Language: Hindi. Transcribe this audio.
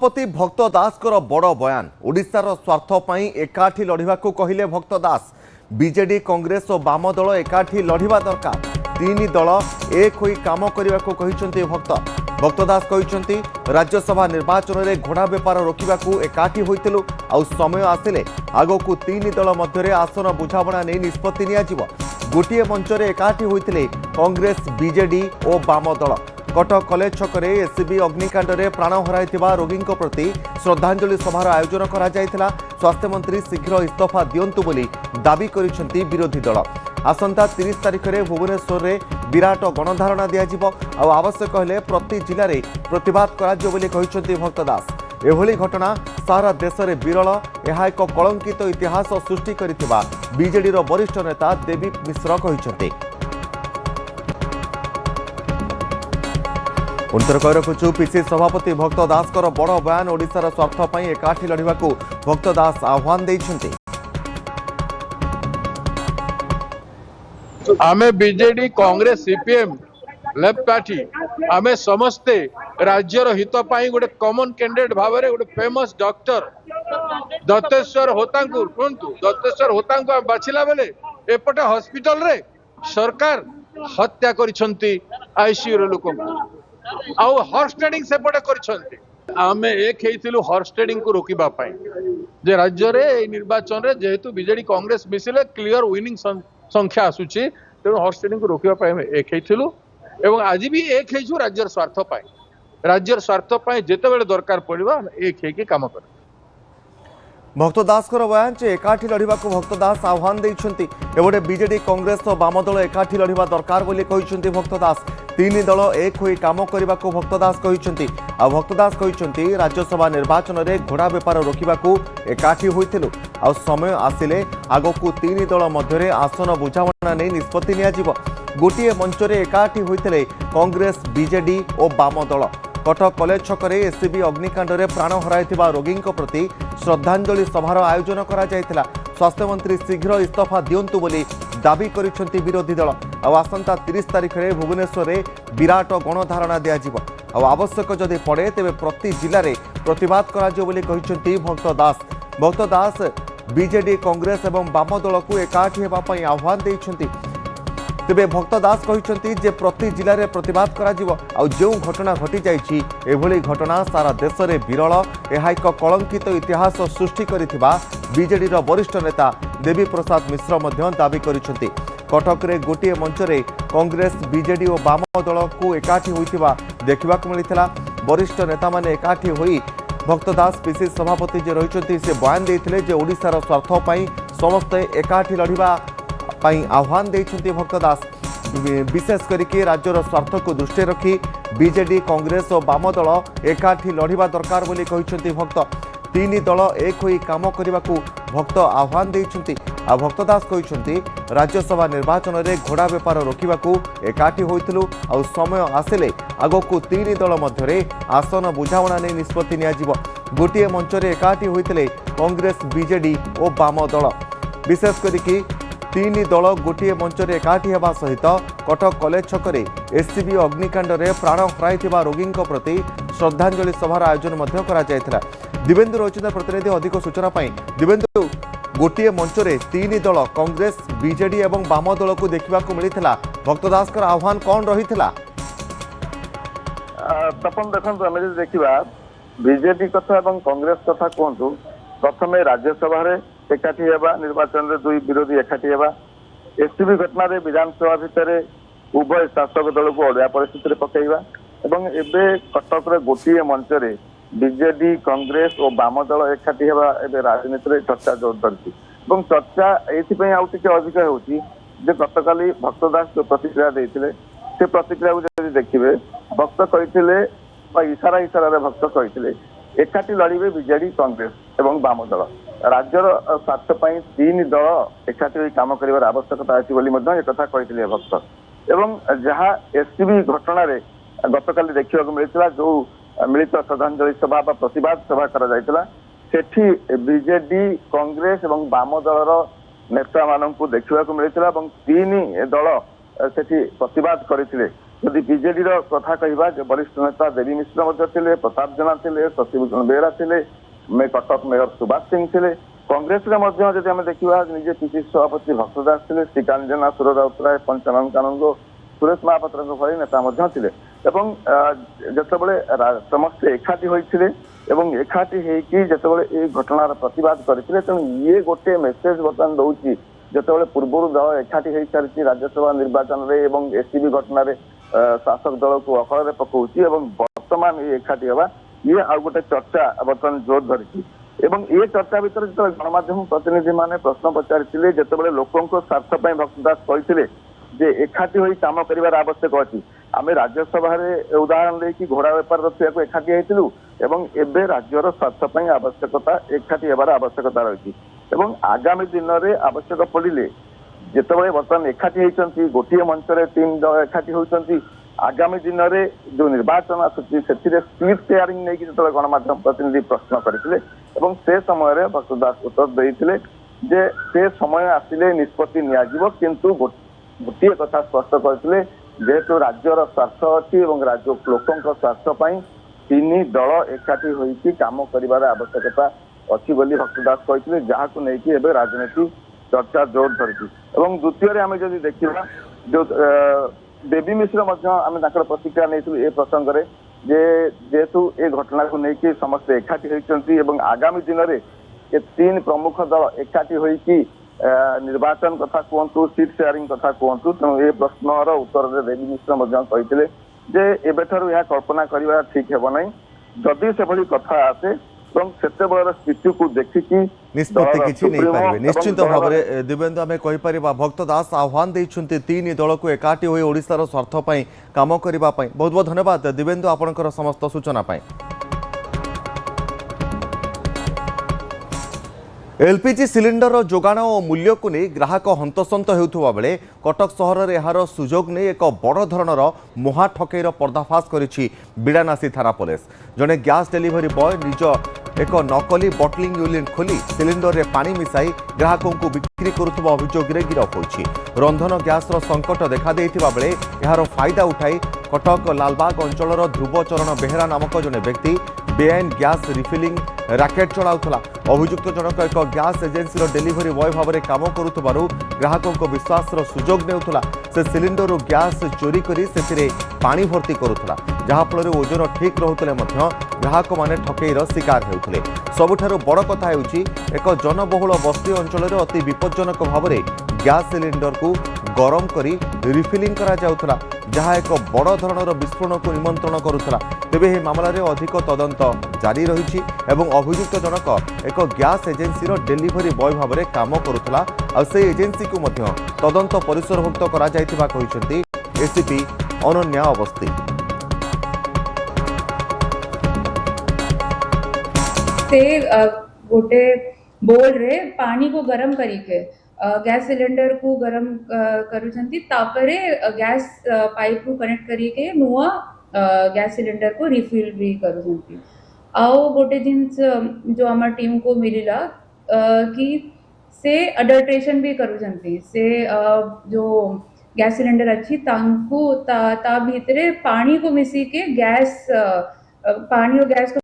सभापति भक्त दास बड़ बयान ओडिशार स्वार्थ पई एकाठी लड़िबा को कहिले भक्त दास। बीजेडी कांग्रेस और वाम दल एकाठी लड़िबा दरकार। तीन दल एक होई काम करने को कहिसंती भक्त दास कहिसंती राज्यसभा निर्वाचन में घोड़ा बेपार रोकने को एकाठी होइतिलु आउ समय आसिले आगकू तीन दल मध्य आसन बुझाणा नहीं निष्पत्ति नियाजिवो। गोटे मंच में एकाठी होइतिले कांग्रेस बीजेडी और वाम दल। कटक कलेज छकरे एससीबी अग्निकांड में प्राण हराइथिबा रोगी प्रति श्रद्धांजलि सभार आयोजन करा जायथिला। स्वास्थ्य मंत्री शीघ्र इस्तीफा दियंतु बोली दाबी करिसेंती विरोधी दल। आसंता 30 तारिख में भुवनेश्वर में विराट गणधारणा दियाजिबो आ आवश्यक हेले प्रति जिले में प्रतिवाद कराजियो बोली कहिसेंती भक्त दास। एभली घटना सारा देश में विरल। यह एक कलंकित इतिहास सृष्टि करिथिबा बीजेडीर वरिष्ठ नेता देवी मिश्र कहिसेंती। उन्तर कही रखुचु पीसी सभापति भक्त दास बड़ बयान ओडिशार स्वार्थ पई एकाठी लड़िबा को भक्त दास आह्वान देइछन्ति। आमे BJD Congress CPM left party आमे समस्ते राज्यर हित पाई गोटे कॉमन कैंडिडेट भाव में गोटे फेमस डॉक्टर दत्तेश्वर होतांकु दत्तेश्वर होतांकु बाछिला बेले एपटे हॉस्पिटल रे सरकार हत्या करिसंती आईसीयू रे लोक आउ हॉर्स ट्रेडिंग सेपटे करिसंती। आमे एक हेइथिलु हॉर्स ट्रेडिंग को रोकिबा पाई जे राज्य रे निर्वाचन रे जेहेतु बीजेडी कांग्रेस मिसिले क्लियर विनिंग संख्या आसुची तेणु हॉर्स ट्रेडिंग को रोकिबा पाई आमे एक हेइथिलु एवं आज भी एक हेइछु राज्यर स्वार्थ पाई जेतेबेले दरकार पड़िबा एक हेइके काम कर। भक्त दास बयान जे एकाठी लड़िबा को भक्त दास आह्वान देइछन्ति। एबोटे बीजेडी कांग्रेस और वाम दल एकाठी लड़िबा दरकार बोली कहिसन्ति भक्त दास। तीन दल एक होई काम करने को भक्त दास कहिसन्ति। आ भक्त दास कहिसन्ति राज्यसभा निर्वाचन में घोड़ा बेपार रोकने को एकाठी होइतिलु आ समय आसिले आगकू तीन दल मध्य आसन बुझाणा नहीं निष्पत्ति नियाजिवो। गोटे मंच में एकाठी होइतिले कांग्रेस बीजेडी और वाम दल। कटक कलेज छकरे एससीबी अग्निकांड में प्राण हराइथिबा रोगी प्रति श्रद्धांजलि सभार आयोजन करा जायथिला। स्वास्थ्य मंत्री शीघ्र इस्तीफा दियंतु बोली दाबी करिसेंती विरोधी दल। आसंता 30 तारिख में भुवनेश्वर में विराट गणधारणा दियाजिबो आ आवश्यक जदि पड़े तेबे प्रति जिले में प्रतिवाद कराजियो बोली कहिसेंती भक्त दास। भक्त दास बीजेडी कांग्रेस एवं वाम दल को एकाठी हेबा पई आह्वान देइछन्ती। तेबे भक्त दास कहिसन्ती जे प्रति जिले में प्रतिवाद कराजिबो आ जो घटना घटी जाइछि एभली घटना सारा देश में विरल। यह एक कलंकित इतिहास सृष्टि करिथिबा बीजेडीर वरिष्ठ नेता देवी प्रसाद मिश्र मध्य दाबी करिसन्ती। कटक रे गोटे मंच में कांग्रेस बीजेडी और वाम दल को एकाठी होइथिबा देखिबाक मिलिथिला। वरिष्ठ नेता माने एकाठी होई भक्त दास पीसी सभापति जे रहिसन्ती से बयान देइथिले जे ओडिशार स्वार्थ पई समस्त एकाठी लड़िबा पई आह्वान देइछन्ती भक्त दास। विशेष करके राज्यर स्वार्थ को दृष्टि रखी बीजेडी कांग्रेस और वाम दल एकाठी लड़िबा दरकार बोली कहिसन्ती भक्त। तीन दल एक होई काम करने को भक्त आह्वान देइछन्ती। आ भक्त दास कहिसन्ती राज्यसभा निर्वाचन में घोड़ा बेपार रोकने को एकाठी होइतिलु आ समय आसिले आगकू तीन दल मध्य आसन बुझाणा नहीं निष्पत्ति नियाजिवो। गोटे मंच में एकाठी होइतिले कांग्रेस बीजेडी और वाम दल। विशेष करके तीन दल गोटे मंच में एकाठी होगा सहित कटक कलेज छकरे एससीबी अग्निकांड में प्राण हराइथिबा रोगी प्रति श्रद्धांजलि सभार आयोजन करा जायथिला। दिवेंदु रचित प्रतिनिधि अधिक सूचना पाई। दिवेंदु गोटे मंच में तीन दल कांग्रेस बीजेडी और वाम दल को देखा मिलता भक्त दास आह्वान कौन रही तपन देखो आम देखा बीजेडी कथा कांग्रेस कथा कहतु प्रथम राज्यसभा एकाठी हेबा निर्वाचन में दुई विरोधी एकाठी हेबा। एससीबी घटना रे विधानसभा भितर उभय शासक दल को अड़ुआ परिस्थिति पकईवा एवं एबे कटक रे गोटे मंच में बीजेडी कांग्रेस और वाम दल एकाठी हेबा एबे राजनीति रे चर्चा जोर धरती चर्चा एथि आउ टिके अधिक होउची जे गतकाली भक्त दास जो प्रतिक्रिया देइथिले से प्रतिक्रिया को देखिए भक्त कहिथिले इशारा भक्त कहिथिले एकाठी लड़िबे बीजेडी कांग्रेस एवं वाम दल। राज्यर स्वार्थ पाई तीन दल एकाठी काम कर आवश्यकता अच्छी एक कथा कही भक्त एवं जहाँ एससीबी घटना गतकाली देखा मिलता जो मिलित श्रद्धांजलि सभा प्रतिवाद सभा करी बीजेडी कांग्रेस एवं वाम दलर नेता मान देखा मिलता तीन दल से प्रतिवाद करते ଯଦି ବିଜେଡିର କଥା କହିବା ଯେ ବରିଷ୍ଠ ନେତା ଦେବୀ ମିଶ୍ର ମଧ୍ୟ ଥିଲେ, ପ୍ରତାପ ଜେନା ଥିଲେ, ଶଶି ଭୂଷଣ ବେହେରା ଥିଲେ, କଟକ ମେୟର ସୁଭାଷ ସିଂ ଥିଲେ। କଂଗ୍ରେସରେ ମଧ୍ୟ ଯଦି ଆମେ ଦେଖିବା ନିଜେ ପିସିସି ସଭାପତି ଭକ୍ତ ଦାସ ଥିଲେ, ଶ୍ରୀକାନ୍ତ ଜେନା, ସୁର ରାଉତରାୟ, ପଞ୍ଚାନନ କାନୁନଗୋ, ସୁରେଶ ମହାପାତ୍ରଙ୍କ ଭଳି ନେତା ମଧ୍ୟ ଥିଲେ। ଏବଂ ଯେତେବେଳେ ସମସ୍ତେ ଏକାଠି ହୋଇଥିଲେ ଏବଂ ଏକାଠି ହେଇକି ଯେତେବେଳେ ଏଇ ଘଟଣାର ପ୍ରତିବାଦ କରିଥିଲେ, ତେଣୁ ଇଏ ଗୋଟେ ମେସେଜ ବର୍ତ୍ତମାନ ଦଉଛି ଯେତେବେଳେ ପୂର୍ବରୁ ଦଳ ଏକାଠି ହେଇସାରିଛି ରାଜ୍ୟସଭା ନିର୍ବାଚନରେ ଏବଂ ଏସିବି ଘଟଣାରେ ଶାସକ ଦଳକୁ ଅକଳରେ ପକଉଛି ଏବଂ ବର୍ତ୍ତମାନ ଇଏ ଏକାଠି ହେବା ଇଏ ଆଉ ଗୋଟେ ଚର୍ଚ୍ଚା ବର୍ତ୍ତମାନ ଜୋର ଧରିଛି। ଏବଂ ଏ ଚର୍ଚ୍ଚା ଭିତରେ ଯେତେବେଳେ ଗଣମାଧ୍ୟମ ପ୍ରତିନିଧି ମାନେ ପ୍ରଶ୍ନ ପଚାରିଥିଲେ, ଯେତେବେଳେ ଲୋକଙ୍କ ସ୍ୱାର୍ଥ ପାଇଁ ଭକ୍ତ ଦାସ କହିଥିଲେ ଯେ ଏକାଠି ହୋଇ କାମ କରିବାର ଆବଶ୍ୟକ ଅଛି। ଆମେ ରାଜ୍ୟସଭାରେ ଉଦାହରଣ ଦେଇକି ଘୋଡ଼ା ବେପାର ରଖିବାକୁ ଏକାଠି ହେଇଥିଲୁ ଏବଂ ଏବେ ରାଜ୍ୟର ସ୍ୱାର୍ଥ ପାଇଁ ଆବଶ୍ୟକତା ଏକାଠି ହେବାର ଆବଶ୍ୟକତା ରହିଛି। ଏବଂ ଆଗାମୀ ଦିନରେ ଆବଶ୍ୟକ ପଡ଼ିଲେ ଯେତେବେଳେ ବର୍ତ୍ତମାନ ଏକାଠି ହେଇଛନ୍ତି, ଗୋଟିଏ ମଞ୍ଚରେ ତିନି ଦଳ ଏକାଠି ହେଉଛନ୍ତି, ଆଗାମୀ ଦିନରେ ଯୋଉ ନିର୍ବାଚନ ଆସୁଛି ସେଥିରେ ସିଟ୍ ସେୟାରିଂ ନେଇକି ଯେତେବେଳେ ଗଣମାଧ୍ୟମ ପ୍ରତିନିଧି ପ୍ରଶ୍ନ କରିଥିଲେ ଏବଂ ସେ ସମୟରେ ଭକ୍ତ ଦାସ ଉତ୍ତର ଦେଇଥିଲେ ଯେ ସେ ସମୟ ଆସିଲେ ନିଷ୍ପତ୍ତି ନିଆଯିବ, କିନ୍ତୁ ଗୋଟିଏ କଥା ସ୍ପଷ୍ଟ କରିଥିଲେ ଯେହେତୁ ରାଜ୍ୟର ସ୍ୱାର୍ଥ ଅଛି ଏବଂ ରାଜ୍ୟ ଲୋକଙ୍କ ସ୍ୱାର୍ଥ ପାଇଁ ତିନି ଦଳ ଏକାଠି ହୋଇକି କାମ କରିବାର ଆବଶ୍ୟକତା ଅଛି ବୋଲି ଭକ୍ତ ଦାସ କହିଥିଲେ, ଯାହାକୁ ନେଇକି ଏବେ ରାଜନୀତି ଚର୍ଚ୍ଚା ଜୋର ଧରିଛି। ଏବଂ ଦ୍ୱିତୀୟରେ ଆମେ ଯଦି ଦେଖିବା ଯୋଉ ଦେବୀ ମିଶ୍ର ମଧ୍ୟ ଆମେ ତାଙ୍କର ପ୍ରତିକ୍ରିୟା ନେଇଥିଲୁ ଏ ପ୍ରସଙ୍ଗରେ ଯେ ଯେହେତୁ ଏ ଘଟଣାକୁ ନେଇକି ସମସ୍ତେ ଏକାଠି ହୋଇଛନ୍ତି ଏବଂ ଆଗାମୀ ଦିନରେ ଏ ତିନି ପ୍ରମୁଖ ଦଳ ଏକାଠି ହୋଇକି ନିର୍ବାଚନ କଥା କୁହନ୍ତୁ, ସିଟ୍ ସେୟାରିଂ କଥା କୁହନ୍ତୁ, ତେଣୁ ଏ ପ୍ରଶ୍ନର ଉତ୍ତରରେ ଦେବୀ ମିଶ୍ର ମଧ୍ୟ କହିଥିଲେ ଯେ ଏବେଠାରୁ ଏହା କଳ୍ପନା କରିବା ଠିକ ହେବ ନାହିଁ। ଯଦି ସେଭଳି କଥା ଆସେ ଏବଂ ସେତେବେଳର ସ୍ଥିତିକୁ ଦେଖିକି निष्पत्ति किछि नहीं पारिबे निश्चित भाव में दिव्येन्दु आम कहीपर भक्त दास आह्वान देइछन्ति तीन दल को एकाठी होई ओडिशार स्वार्थ पई काम करिबा पई। बहुत बहुत धन्यवाद दिव्येन्दु आपनकर समस्त सूचना पई। एलपीजी सिलिंडर जोगाण और मूल्य को नहीं ग्राहक हंतसंत होउथुवा बेले कटक सहर में यार सुजोग नहीं एक बड़ धरणर मुहा ठकेईर पर्दाफाश करिछि बिड़ानासी थाना पुलिस। जड़े गैस डेलीवरी बॉय निज एक नकली बटलिंग यूनिट खोली सिलिंडर रे पानी मिसाई ग्राहकों को बिक्री करुवा अभियोग गिरफ होइछि। रंधन गैस संकट देखा देइथिबा बेले यार फायदा उठाई कटक लालबाग अंचल ध्रुवचरण बेहेरा नामक जड़े व्यक्ति बेआईन गैस रिफिलिंग राकेट चलाउथला। अभियुक्त जनक एक गैस एजेन्सी डेलीवरी बॉय भाव में काम करुथबारु ग्राहकों को विश्वास सुजोग नेउथला। से सिलिंडर गैस चोरी करी से पानी भर्ती करुथला, जहाँफल ओजन ठीक रोते ग्राहक माने ठकेईर शिकार होते। सबुठारु बड़ कथा हेउछि एक जनबहुल बस्ती अंचल अति विपज्जनक भाव में गैस सिलिंडर को गरम करी रिफिलिंग करा जाउथला, जहाँ एक बड़ धरणर विस्फोरण को निमंत्रण करुथला। तेबे हे मामलार अधिक तदंत जारी रही एवं अभियुक्त जनक एक गैस एजेन्सी डेलीवरी बॉय भाव में काम करुथला आ से एजेन्सी को मध्य तदंत परिसरभुक्त करा जायतिबा कहिसेंती एसीपी अनन्या अवस्थी। से गोटे बोल रे पानी को गरम करिके गैस सिलेंडर को गरम करूछंती, तापरे गैस पाइप को कनेक्ट करिके नुआ गैस सिलेंडर को रिफिल भी करूछंती। आओ गोटे जिन्स जो हमार टीम को मिलिला कि से अडल्ट्रेशन भी करूछंती। से जो गैस सिलेंडर अच्छी तांकु ता भीतरे पानी को मिसी के गैस पानी और गैस को